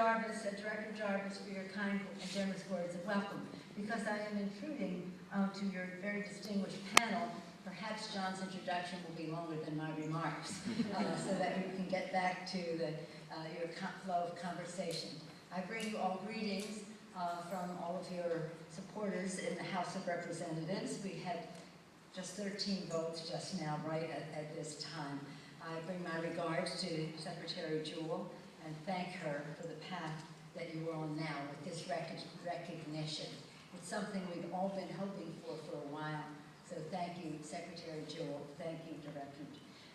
Jarvis, Director Jarvis, for your kind and generous words of welcome, because I am intruding to your very distinguished panel. Perhaps John's introduction will be longer than my remarks, so that we can get back to your flow of conversation. I bring you all greetings from all of your supporters in the House of Representatives. We had just 13 votes just now, right at this time. I bring my regards to Secretary Jewell and thank her for the path that you are on now with this recognition. It's something we've all been hoping for a while. So thank you, Secretary Jewell. Thank you, Director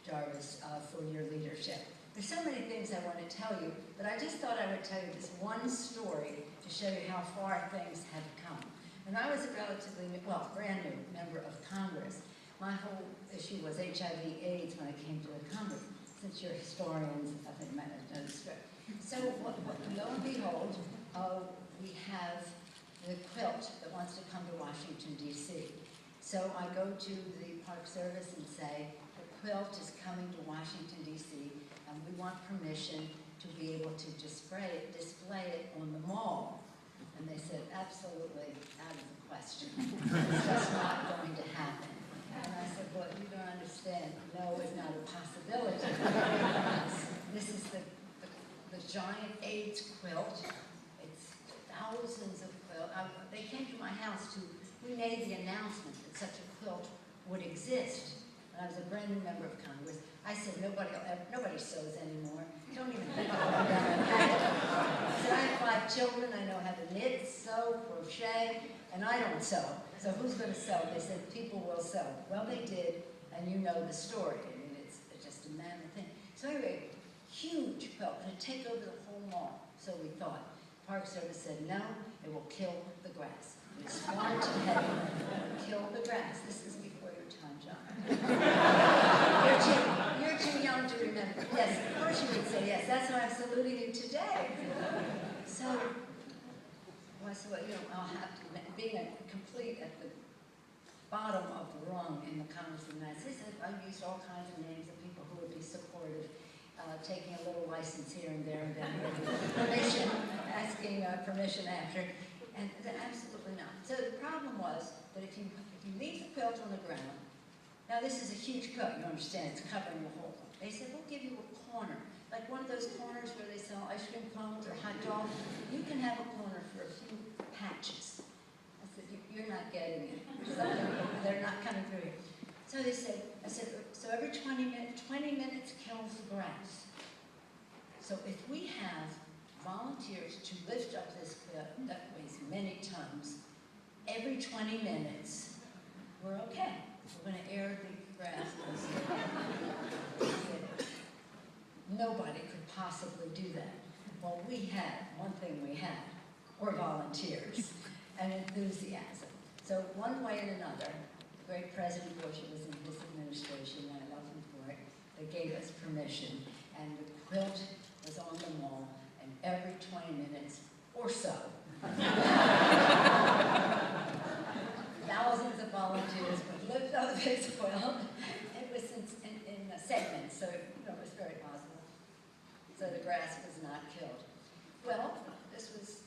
Jarvis, for your leadership. There's so many things I want to tell you, but I just thought I would tell you this one story to show you how far things have come. When I was a relatively, brand new member of Congress, my whole issue was HIV/AIDS when I came to the Congress. Since you're historians, I think you might have noticed it. So lo and behold, we have the quilt that wants to come to Washington, D.C. So I go to the Park Service and say, the quilt is coming to Washington, D.C., and we want permission to be able to display it on the mall. And they said, absolutely out of the question. It's just not going to happen. And I said, well, you don't understand. No is not a possibility. This is the giant AIDS quilt. It's thousands of quilts. They came to my house we made the announcement that such a quilt would exist. And I was a brand new member of Congress. I said, nobody sews anymore. Don't even think about it. I said, I have 5 children. I know how to knit, sew, crochet, and I don't sew. So who's going to sew? They said, people will sew. Well, they did, and you know the story. I mean, it's just a mammoth thing. So anyway, huge quilt, going to take over the whole mall. So we thought. Park Service said, no, it will kill the grass. It's far too heavy. It will kill the grass. This is before your time, John. You're too young to remember. Yes, of course you would say yes. That's why I'm saluting you today. So, I'll have to, being a complete at the bottom of the rung in the Congress of the United States, I've used all kinds of names of people who would be supportive, taking a little license here and there, and then permission, asking permission after, and absolutely not. So the problem was that if you leave the quilt on the ground, now this is a huge quilt, you understand, it's covering the whole. They said, we'll give you a corner, like one of those corners where they sell ice cream cones or hot dogs. You can have a corner for a few patches. I said, you're not getting it. They're not coming through here. So I said, so every 20 minutes kills the grass. So if we have volunteers to lift up this quilt that weighs many tons, every 20 minutes, we're okay. We're going to air the grass. Nobody could possibly do that. Well, one thing we had, were volunteers and enthusiasm. So one way and another, the great President Bush, it was in his administration, and I love him for it, they gave us permission, and the quilt was on the mall, and every 20 minutes or so, thousands of volunteers would lift up this quilt. It was in segments, so it was very possible. So the grass was not killed. Well, this was,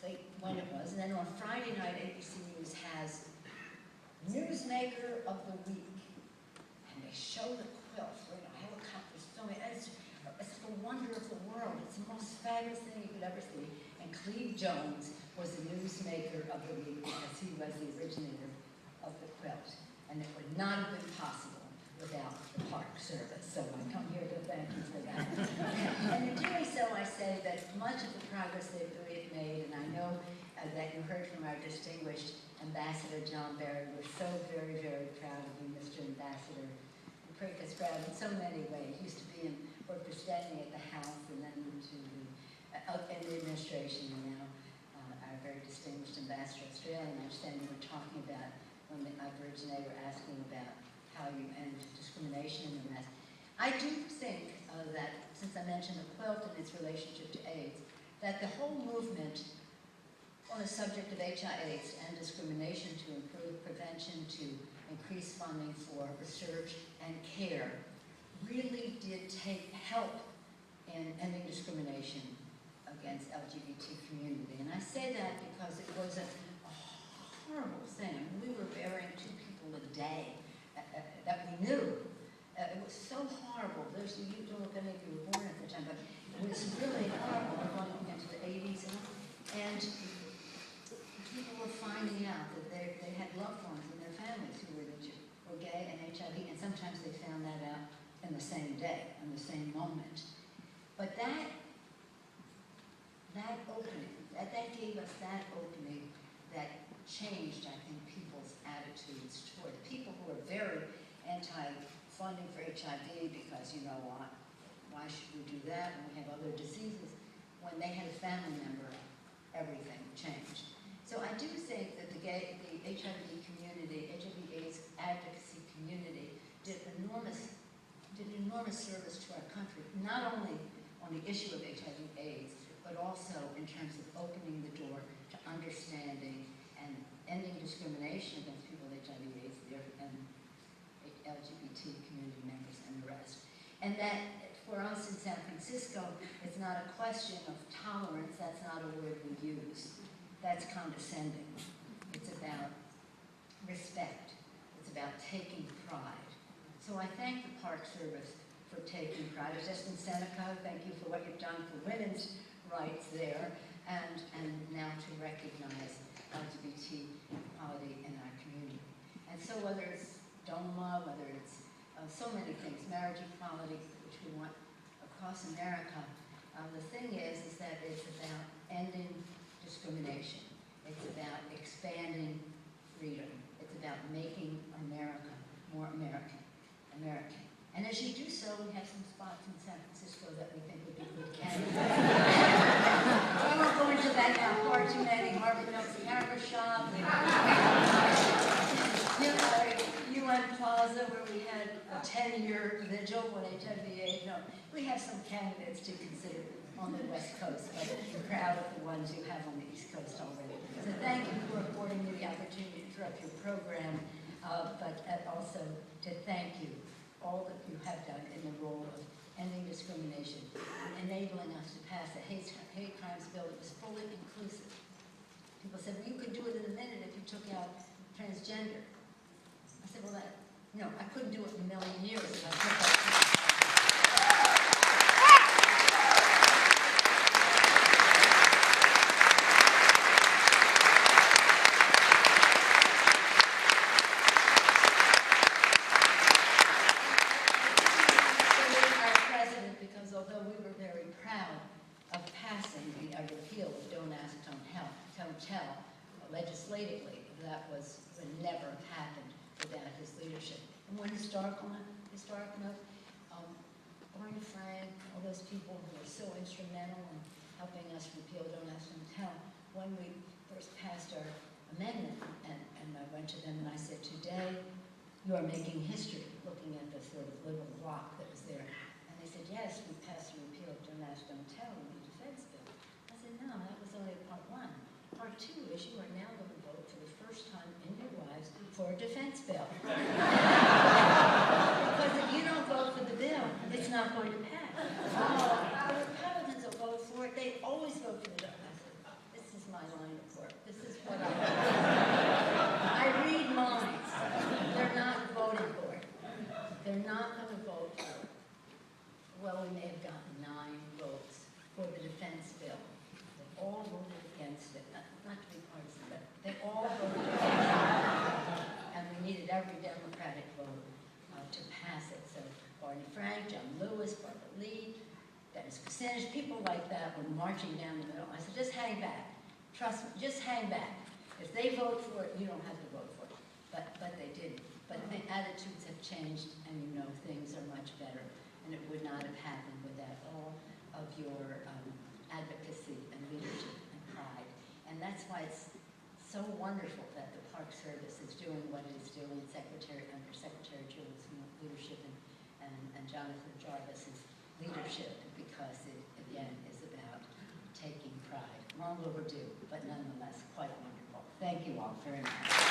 say, when it was, and then on Friday night, ABC News has Newsmaker of the Week, and they show the quilt, helicopters filming. It's the wonder of the world. It's the most fabulous thing you could ever see. And Cleve Jones was the Newsmaker of the Week because he was the originator of the quilt. And it would not have been possible without the Park Service. So I come here to thank you for that. And in doing so, I say that much of the progress that we've made, and I know that you heard from our distinguished Ambassador John Barry, we're so very, very proud of you, Mr. Ambassador. You make us proud in so many ways. You used to be for standing at the House and then to in the administration, and now our very distinguished Ambassador of Australia. And I understand you were talking about when the Aborigine were asking about how you end discrimination in the West. I do think that, since I mentioned the quilt and its relationship to AIDS, that the whole movement on the subject of HIV/AIDS and discrimination to improve prevention, to increase funding for research and care, really did take help in ending discrimination against LGBT community. And I say that because it was a horrible thing. I mean, we were burying 2 people a day that we knew. It was so horrible. You don't know if any of you were born at the time, but it was really horrible. We're going into the 80s, and people were finding out that they had loved ones in their families who were gay and HIV, and sometimes they found that out in the same day, in the same moment. But that opening, that gave us that opening that changed, I think, people's attitudes toward people who are very anti-funding for HIV because, you know, why should we do that when we have other diseases? When they had a family member, everything changed. So I do think that the HIV community, HIV/AIDS advocacy community, did an enormous service to our country, not only on the issue of HIV/AIDS, but also in terms of opening the door to understanding and ending discrimination against people with HIV/AIDS and LGBT community members and the rest. And that, for us in San Francisco, it's not a question of tolerance. That's not a word we use. That's condescending. It's about respect. It's about taking pride. So I thank the Park Service for taking pride. I was just in Seneca. Thank you for what you've done for women's rights there, and now to recognize LGBT equality in our community. And so whether it's DOMA, whether it's so many things, marriage equality, which we want across America, the thing is that it's about ending discrimination. It's about expanding freedom. It's about making America more American. And as you do so, we have some spots in San Francisco that we think would be good candidates. So I won't go into that now. Far too many. Harvard Milk and Hammer Shop. UN Plaza, where we had a 10-year vigil when HIV/AIDS. No, we have some candidates to consider on the West Coast, but we're proud of the ones you have on the East Coast already. So thank you for affording me the opportunity to interrupt your program, but also to thank you, all that you have done in the role of ending discrimination, enabling us to pass a hate crimes bill that was fully inclusive. People said, well, you could do it in a minute if you took out transgender. I said, well, no, I couldn't do it in a million years if I took out. Legislatively, that would never have happened without his leadership. And one historic note, Barney Frank, all those people who were so instrumental in helping us repeal Don't Ask, Don't Tell. When we first passed our amendment, and I went to them and I said, today you are making history, looking at the sort of liberal bloc that was there. And they said, yes, we passed the repeal of Don't Ask, Don't Tell in the defense bill. I said, no, that was only part 1. Part 2 is you are now going to vote for the first time in your lives for a defense bill. Because if you don't vote for the bill, it's not going to pass. The Republicans will vote for it. They always vote for the bill. I said, this is my line of work. This is what I read minds. They're not voting for it. They're not going to vote for it. Well, we may have gotten 9 votes for the defense bill. They all voted against it. Not to be partisan, but they all voted against it. And we needed every Democratic vote to pass it. So Barney Frank, John Lewis, Barbara Lee, Dennis Kucinich, people like that were marching down the middle. I said, just hang back. Trust me, just hang back. If they vote for it, you don't have to vote for it. But they didn't. But the attitudes have changed, and you know things are much better. And it would not have happened without all of your advocacy and leadership and pride. And that's why it's so wonderful that the Park Service is doing what it is doing, under Secretary Jewell's leadership and Jonathan Jarvis's leadership, because it, again, is about taking pride. Long overdue, but nonetheless quite wonderful. Thank you all very much.